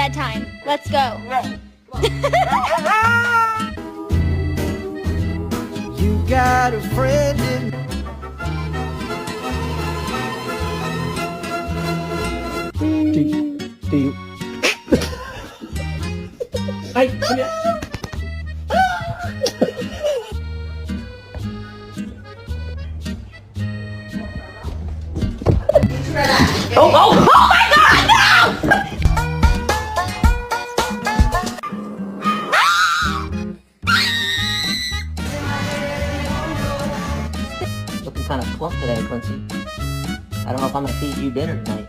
bedtime. Let's go. You got a friend in Do you? Ay, kuya. Oh my God, no! Looking kind of plump today, Quincy. I don't know if I'm gonna feed you dinner tonight.